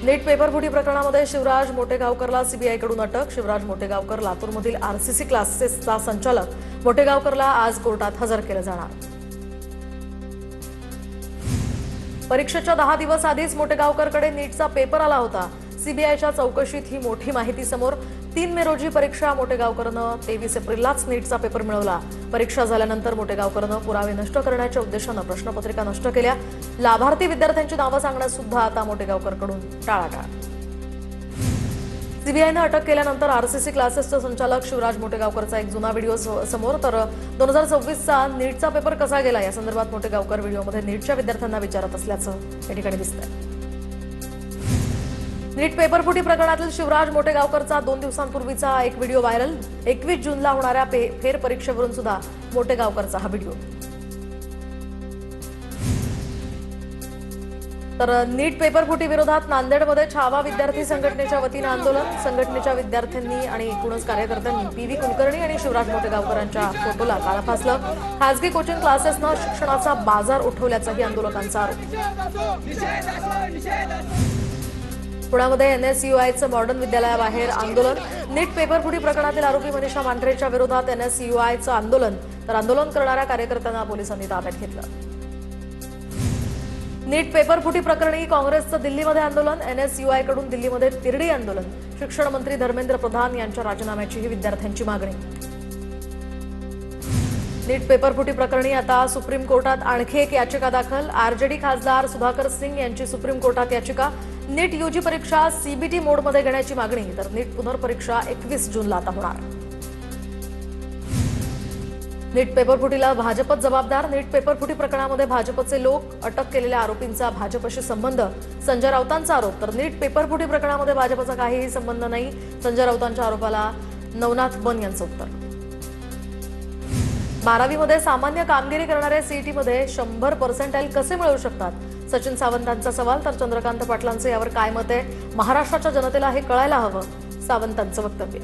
नीट paper फुटी प्रकरणामध्ये शिवराज मोटेगावकरला सीबीआयकडून अटक। शिवराज मोटेगावकर लातूरमधील आरसीसी क्लासेसचा संचालक मोटेगावकरला आज कोर्टात हजर केलं जाणार। परीक्षेच्या 10 दिवस आधीच मोटेगावकरकडे नीटचा पेपर आला होता। सीबीआयच्या चौकशीत ही मोठी माहिती समोर। 3 मे रोजी परीक्षा मोटेगावकरनं 23 एप्रिललाच नीटचा पेपर मिळवला। परीक्षा झाल्यानंतर मोटेगावकरनं पुरावे नष्ट करण्याच्या उद्देशानं प्रश्नपत्रिका नष्ट केल्या। लाभार्थी विद्यार्थ्यांची नावं सांगण्यास सुद्धा आता मोटेगावकरकडून टाळाटाळ। सीबीआयनं अटक केल्यानंतर आरसीसी क्लासेसचा संचालक शिवराज मोटेगावकरचा एक जुना व्हिडिओ समोर। तर 2024चा नीटचा पेपर कसा गेला या संदर्भात मोटेगावकर व्हिडिओमध्ये नीटच्या विद्यार्थ्यांना विचारत असल्याचं या ठिकाणी दिसतंय। नीट पेपर फुटी प्रकरणातील शिवराज मोटेगावकरचा 2 दिवसांपूर्वीचा एक व्हिडिओ व्हायरल। 21 जूनला होणाऱ्या फेर परीक्षेवरून सुद्धा मोटेगावकरचा हा व्हिडिओ। तर नीट पेपर फुटी विरोधात नांदेडमध्ये छावा विद्यार्थी संघटनेच्या वतीनं आंदोलन। संघटनेच्या विद्यार्थ्यांनी आणि एकूणच कार्यकर्त्यांनी पीव्ही कुलकर्णी आणि शिवराज मोटेगावकरांच्या फोटोला काळं फासलं। खासगी कोचिंग क्लासेसनं शिक्षणाचा बाजार उठवल्याचाही आंदोलकांचा आरोप। पुण्यामध्ये एनएसयूआयचं मॉडर्न विद्यालयाबाहेर आंदोलन। नीट पेपर फुटी प्रकरणातील आरोपी मनीषा मांढरेच्या विरोधात एनएसयूआयचं आंदोलन। तर आंदोलन करणाऱ्या कार्यकर्त्यांना पोलिसांनी ताब्यात घेतलं। नीट पेपर फुटी प्रकरणी काँग्रेसचं दिल्लीमध्ये आंदोलन। एनएसयूआयकडून दिल्लीमध्ये तिरडी आंदोलन। शिक्षण मंत्री धर्मेंद्र प्रधान यांच्या राजीनाम्याचीही विद्यार्थ्यांची मागणी। नीट पेपर फुटी प्रकरणी आता सुप्रीम कोर्टात आणखी एक याचिका दाखल। आरजेडी खासदार सुधाकर सिंग यांची सुप्रीम कोर्टात याचिका। नीट यूजी परीक्षा सीबीटी मोडमध्ये घेण्याची मागणी। तर नीट पुनर्परीक्षा 21 जूनला आता होणार। नीट पेपर फुटीला भाजपच जबाबदार। नीट पेपर फुटी प्रकरणामध्ये भाजपचे लोक, अटक केलेल्या आरोपींचा भाजपशी संबंध, संजय राऊतांचा आरोप। तर नीट पेपर फुटी प्रकरणामध्ये भाजपचा काहीही संबंध नाही, संजय राऊतांच्या आरोपाला नवनाथ बन यांचं उत्तर। 12वीमध्ये सामान्य कामगिरी करणारे सीईटीमध्ये 100% कसे मिळवू शकतात, सचिन सावंतांचा सवाल। तर चंद्रकांत पाटलांचं यावर काय मत आहे, महाराष्ट्राच्या जनतेला हे कळायला हवं, सावंतांचं वक्तव्य।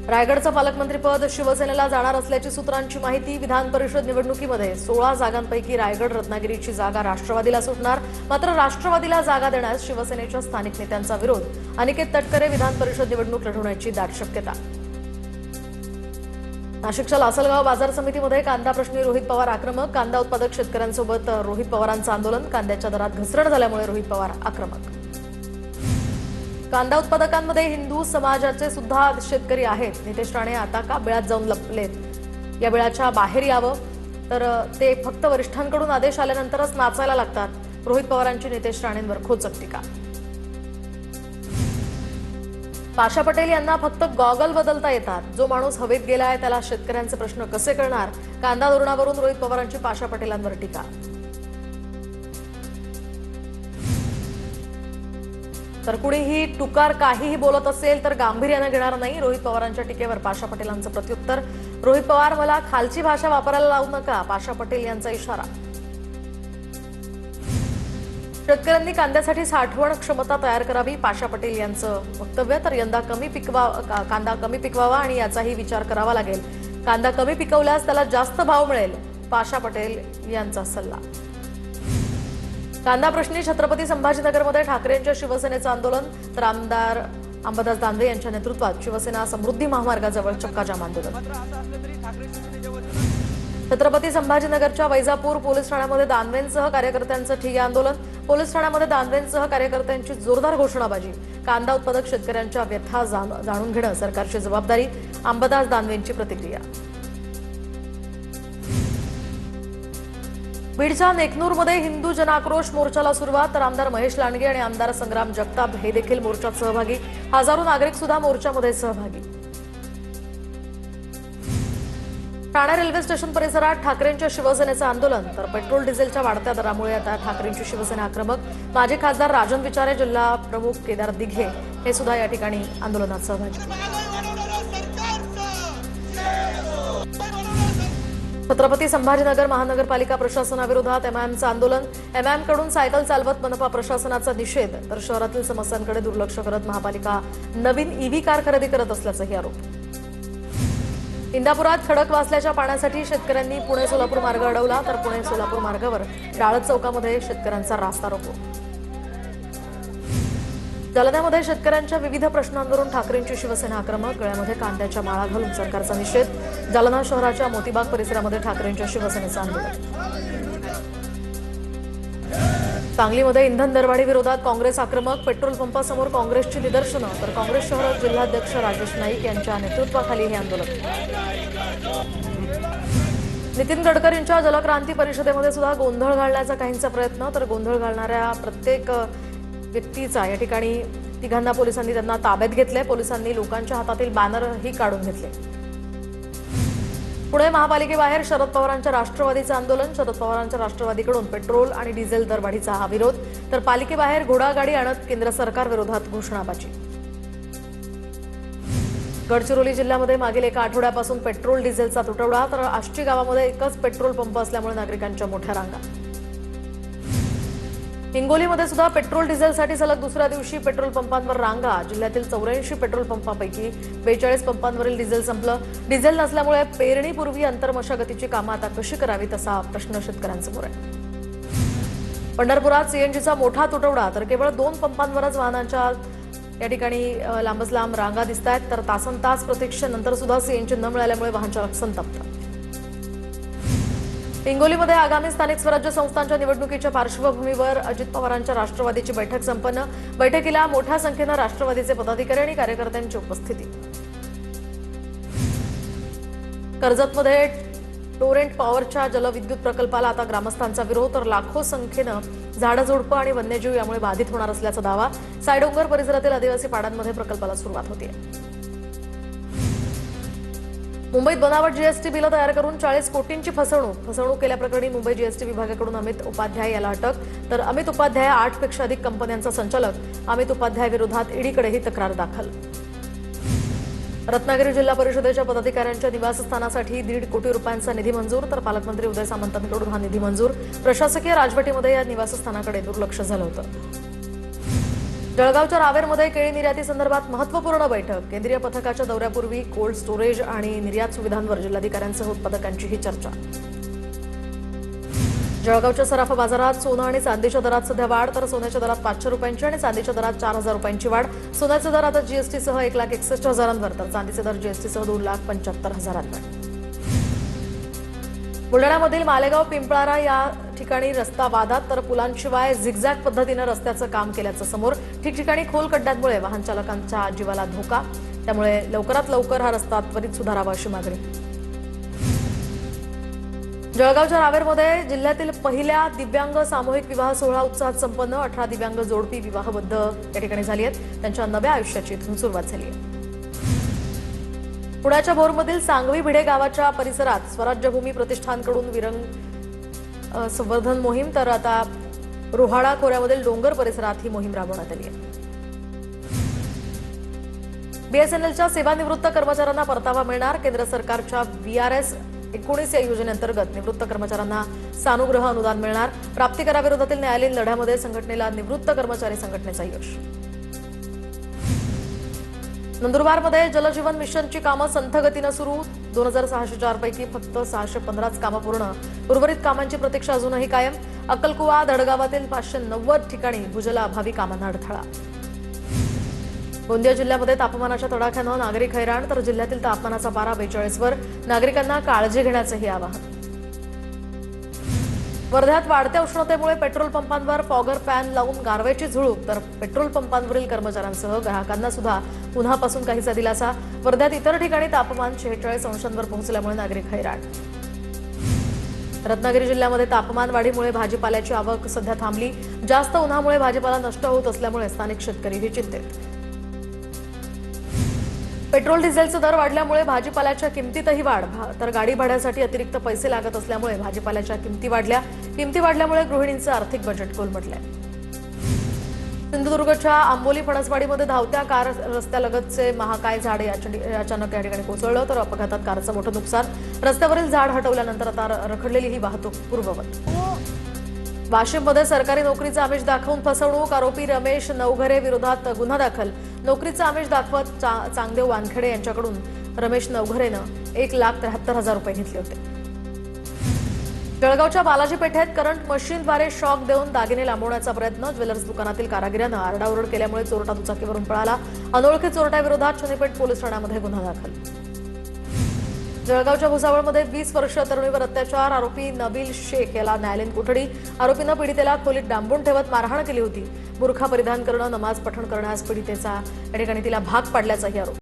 रायगडचं पालकमंत्रीपद शिवसेनेला जाणार असल्याची सूत्रांची माहिती। विधान परिषद निवडणुकीमध्ये 16 जागांपैकी रायगड रत्नागिरीची जागा राष्ट्रवादीला सुटणार। मात्र राष्ट्रवादीला जागा देण्यास शिवसेनेच्या स्थानिक नेत्यांचा विरोध। अनिकेत तटकरे विधान परिषद निवडणूक लढवण्याची दाट शक्यता। नाशिकच्या लासलगाव बाजार समितीमध्ये कांदा प्रश्नी रोहित पवार आक्रमक। कांदा उत्पादक शेतकऱ्यांसोबत रोहित पवारांचं आंदोलन। कांद्याच्या दरात घसरण झाल्यामुळे रोहित पवार आक्रमक। कांदा उत्पादकांमध्ये हिंदू समाजाचे सुद्धा शेतकरी आहेत। नितेश राणे आता का बिळात जाऊन लपलेत, या बिळाच्या बाहेर यावं। तर ते फक्त वरिष्ठांकडून आदेश आल्यानंतरच नाचायला लागतात। रोहित पवारांची नितेश राणेंवर खोचक टीका। पाशा पटेल यांना फक्त गॉगल बदलता येतात। जो माणूस हवेत गेलाय त्याला शेतकऱ्यांचे प्रश्न कसे कळणार, कांदा धोरणावरून रोहित पवारांची पाशा पटेलांवर टीका। तर कुणीही टुकार काहीही बोलत असेल तर गांभीर्याने घेणार नाही, रोहित पवारांच्या टीकेवर पाशा पटेलांचं प्रत्युत्तर। रोहित पवार मला खालची भाषा वापरायला लावू नका, पाशा पटेल यांचा इशारा। शेतकऱ्यांनी कांद्यासाठी साठवण क्षमता तयार करावी, पाशा पटेल यांचं वक्तव्य। तर यंदा कांदा कमी पिकवावा आणि याचाही विचार करावा लागेल। कांदा कमी पिकवल्यास त्याला जास्त भाव मिळेल, पाशा पटेल यांचा सल्ला। कांदा प्रश्नी छत्रपती संभाजीनगरमध्ये ठाकरेंच्या शिवसेनेचं आंदोलन। तर आमदार अंबादास दानवे यांच्या नेतृत्वात शिवसेना समृद्धी महामार्गाजवळ चक्काजाम आंदोलन। छत्रपती संभाजीनगरच्या वैजापूर पोलीस ठाण्यामध्ये दानवेंसह कार्यकर्त्यांचं ठिय्या आंदोलन। पोलीस ठाण्यामध्ये दानवेंसह कार्यकर्त्यांची जोरदार घोषणाबाजी। कांदा उत्पादक शेतकऱ्यांच्या व्यथा जाणून घेणं सरकारची जबाबदारी, अंबादास दानवेंची प्रतिक्रिया। बीडच्या नेकनूरमध्ये हिंदू जनआक्रोश मोर्चाला सुरुवात। तर आमदार महेश लांडगे आणि आमदार संग्राम जगताप हे देखील मोर्चात सहभागी। हजारो नागरिक सुद्धा मोर्चामध्ये सहभागी। ठाणे रेल्वे स्टेशन परिसरात ठाकरेंच्या शिवसेनेचं आंदोलन। तर पेट्रोल डिझेलच्या वाढत्या दरामुळे आता ठाकरेंची शिवसेना आक्रमक। माजी खासदार राजन विचारे, जिल्हा प्रमुख केदार दिघे हे सुद्धा या ठिकाणी आंदोलनात सहभागी। छत्रपती संभाजीनगर महानगरपालिका प्रशासनाविरोधात एमआयएमचं आंदोलन। एमआयएमकडून सायकल चालवत मनपा प्रशासनाचा निषेध। तर शहरातील समस्यांकडे दुर्लक्ष करत महापालिका नवीन ईव्ही कार खरेदी करत असल्याचाही आरोप। इंदापुरात खडकवासल्याच्या पाण्यासाठी शेतकऱ्यांनी पुणे सोलापूर मार्ग अडवला। तर पुणे सोलापूर मार्गावर डाळत चौकामध्ये शेतकऱ्यांचा रास्ता रोको। जालन्यामध्ये शेतकऱ्यांच्या विविध प्रश्नांवरून ठाकरेंची शिवसेना आक्रमक, गळ्यामध्ये कांद्याच्या माळा घालून सरकारचा निषेध। जालना शहराच्या मोतीबाग परिसरामध्ये ठाकरेंच्या शिवसेनेचं आंदोलन। सांगलीमध्ये इंधन दरवाढी विरोधात काँग्रेस आक्रमक, पेट्रोल पंपासमोर काँग्रेसची निदर्शनं, तर काँग्रेस शहर जिल्हाध्यक्ष राजेश नाईक यांच्या नेतृत्वाखाली हे आंदोलन। नितीन गडकरींच्या जलक्रांती परिषदेमध्ये सुद्धा गोंधळ घालण्याचा काहींचा प्रयत्न, तर गोंधळ घालणाऱ्या प्रत्येक व्यक्तीचा या ठिकाणी तिघांना पोलिसांनी त्यांना ताब्यात घेतले। पोलिसांनी लोकांच्या हातातील बॅनरही काढून घेतले। पुणे महापालिकेबाहेर शरद पवारांच्या राष्ट्रवादीचं आंदोलन, शरद पवारांच्या राष्ट्रवादीकडून पेट्रोल आणि डिझेल दरवाढीचा हा विरोध, तर पालिकेबाहेर घोडागाडी आणत केंद्र सरकार विरोधात घोषणाबाजी। गडचिरोली जिल्ह्यामध्ये मागील एका आठवड्यापासून पेट्रोल डिझेलचा तुटवडा, तर आष्टी गावामध्ये एकच पेट्रोल पंप असल्यामुळे नागरिकांच्या मोठ्या रांगा। हिंगोलीमध्ये सुद्धा पेट्रोल डिझेलसाठी सलग दुसऱ्या दिवशी पेट्रोल पंपांवर रांगा। जिल्ह्यातील 84 पेट्रोल पंपांपैकी 42 पंपांवरील डिझेल संपलं। डिझेल नसल्यामुळे पेरणीपूर्वी अंतर्मशागतीची कामं आता कशी करावीत असा प्रश्न शेतकऱ्यांसमोर आहे। पंढरपुरात सीएनजीचा मोठा तुटवडा, तर केवळ 2 पंपांवरच वाहनांच्या या ठिकाणी लांबच लांब रांगा दिसत आहेत, तर तासनतास प्रतीक्षेनंतर सुद्धा सीएनजी न मिळाल्यामुळे वाहन चालक संतप्त। हिंगोलीमध्ये आगामी स्थानिक स्वराज्य संस्थांच्या निवडणुकीच्या पार्श्वभूमीवर अजित पवारांच्या राष्ट्रवादीची बैठक संपन्न। बैठकीला मोठ्या संख्येनं राष्ट्रवादीचे पदाधिकारी आणि कार्यकर्त्यांची उपस्थिती। कर्जतमध्ये टोरेंट पॉवरच्या जलविद्युत प्रकल्पाला आता ग्रामस्थांचा विरोध, तर लाखो संख्येनं झाडझुडपं आणि वन्यजीव यामुळे बाधित होणार असल्याचा दावा। सायडोंगर परिसरातील आदिवासी पाड्यांमध्ये प्रकल्पाला सुरुवात होते। मुंबईत बनावट जीएसटी बिलं तयार करून 40 कोटींची फसवणूक केल्याप्रकरणी मुंबई जीएसटी विभागाकडून अमित उपाध्याय याला अटक, तर अमित उपाध्याय 8 पेक्षा अधिक कंपन्यांचा संचालक। अमित उपाध्याय विरोधात ईडीकडेही तक्रार दाखल। रत्नागिरी जिल्हा परिषदेच्या पदाधिकाऱ्यांच्या निवासस्थानासाठी 1.5 कोटी रुपयांचा निधी मंजूर, तर पालकमंत्री उदय सामंतांकडून हा निधी मंजूर। प्रशासकीय राजवटीमध्ये या निवासस्थानाकडे दुर्लक्ष झालं होतं। जळगावच्या रावेरमध्ये केळी निर्याती संदर्भात महत्त्वपूर्ण बैठक। केंद्रीय पथकाच्या दौऱ्यापूर्वी कोल्ड स्टोरेज आणि निर्यात सुविधांवर जिल्हाधिकाऱ्यांसह उत्पादकांचीही चर्चा। जळगावच्या सराफा बाजारात सोनं आणि चांदीच्या दरात सध्या वाढ, तर सोन्याच्या दरात 500 रुपयांची आणि चांदीच्या दरात 4000 रुपयांची वाढ। सोन्याचे दर आता जीएसटीसह 1,61,000 तर चांदीचे दर जीएसटीसह 2,75,000। बुलढाण्यामधील मालेगाव पिंपळारा या ठिकाणी रस्ता वादात, तर पुलांशिवाय झिगझॅग पद्धतीनं रस्त्याचं काम केल्याचं समोर। ठिकठिकाणी खोल खड्ड्यांमुळे वाहन चालकांच्या जीवाला धोका, त्यामुळे लवकरात लवकर हा रस्ता त्वरित सुधारावा अशी मागणी। जळगावच्या रावेरमध्ये जिल्ह्यातील पहिल्या दिव्यांग सामूहिक विवाह सोहळा उत्साहात संपन्न। 18 दिव्यांग जोडपी विवाहबद्ध या ठिकाणी झाली आहेत, त्यांच्या नव्या आयुष्याची इथून सुरुवात झाली आहे। पुण्याच्या भोरमधील सांगवी भिडे गावाच्या परिसरात स्वराज्यभूमी प्रतिष्ठानकडून विरंग संवर्धन मोहीम, तर आता रोहाडा खोऱ्यामधील डोंगर परिसरात ही मोहीम राबवण्यात आली आहे। बीएसएनएलच्या सेवानिवृत्त कर्मचाऱ्यांना परतावा मिळणार। केंद्र सरकारच्या VRS 19 या योजनेअंतर्गत निवृत्त कर्मचाऱ्यांना सानुग्रह अनुदान मिळणार। प्राप्तिकराविरोधातील न्यायालयीन लढ्यामध्ये संघटनेला निवृत्त कर्मचारी संघटनेचा यश। नंदुरबारमध्ये जलजीवन मिशनची कामं संथ गतीनं सुरू। 2604 पैकी फक्त 615 कामं पूर्ण, उर्वरित कामांची प्रतीक्षा अजूनही कायम। अक्कलकुवा धडगावातील 590 ठिकाणी भूजलाअभावी कामांना अडथळा। गोंदिया जिल्ह्यामध्ये तापमानाच्या तडाख्यानं नागरिक हैराण, तर जिल्ह्यातील तापमानाचा पारा 42 वर। नागरिकांना काळजी घेण्याचंही आवाहन। वर्ध्यात वाढत्या उष्णतेमुळे पेट्रोल पंपांवर फॉगर फॅन लावून गारव्याची झुळूक, तर पेट्रोल पंपांवरील कर्मचाऱ्यांसह ग्राहकांना सुद्धा उन्हापासून काहीसा दिलासा। वर्ध्यात इतर ठिकाणी तापमान 46 अंशांवर पोहोचल्यामुळे नागरिक हैराण। रत्नागिरी जिल्ह्यामध्ये तापमान वाढीमुळे भाजीपाल्याची आवक सध्या थांबली। जास्त उन्हामुळे भाजीपाला नष्ट होत असल्यामुळे स्थानिक शेतकरीही चिंतेत। पेट्रोल डिझेलचे दर वाढल्यामुळे भाजीपाल्याच्या किमतीतही वाढ, तर गाडी भाड्यासाठी अतिरिक्त पैसे लागत असल्यामुळे भाजीपाल्याच्या किमती वाढल्या। किमती वाढल्यामुळे गृहिणींचं आर्थिक बजेट कोलमडलंय। सिंधुदुर्गच्या आंबोली फणसवाडीमध्ये धावत्या कार रस्त्यालगतचे महाकाय झाड अचानक या ठिकाणी कोसळलं, तर अपघातात कारचं मोठं नुकसान। रस्त्यावरील झाड हटवल्यानंतर आता रखडलेली ही वाहतूक पूर्ववत। वाशिममध्ये सरकारी नोकरीचं आमिष दाखवून फसवणूक, आरोपी रमेश नवघरे विरोधात गुन्हा दाखल। नोकरीचं आमिष दाखवत चांगदेव वानखेडे यांच्याकडून रमेश नवघरेनं 1,73,000 रुपये घेतले होते। जळगावच्या बालाजी पेठेत करंट मशीनद्वारे शॉक देऊन दागिने लांबवण्याचा प्रयत्न. ज्वेलर्स दुकानातील कारागिरानं आरडाओरड केल्यामुळे चोरटा दुचाकीवरून पळाला. अनोळखी चोरट्याविरोधात शनीपेठ पोलीस ठाण्यामध्ये गुन्हा दाखल. जळगावच्या भुसावळमध्ये 20 वर्षीय तरुणीवर अत्याचार. आरोपी नबील शेख याला न्यायालयीन कोठडी. आरोपीनं पीडितेला खोलीत डांबून ठेवत मारहाण केली होती. बुरखा परिधान करणं, नमाज पठण करण्यास पीडितेचा या ठिकाणी तिला भाग पाडल्याचाही आरोप.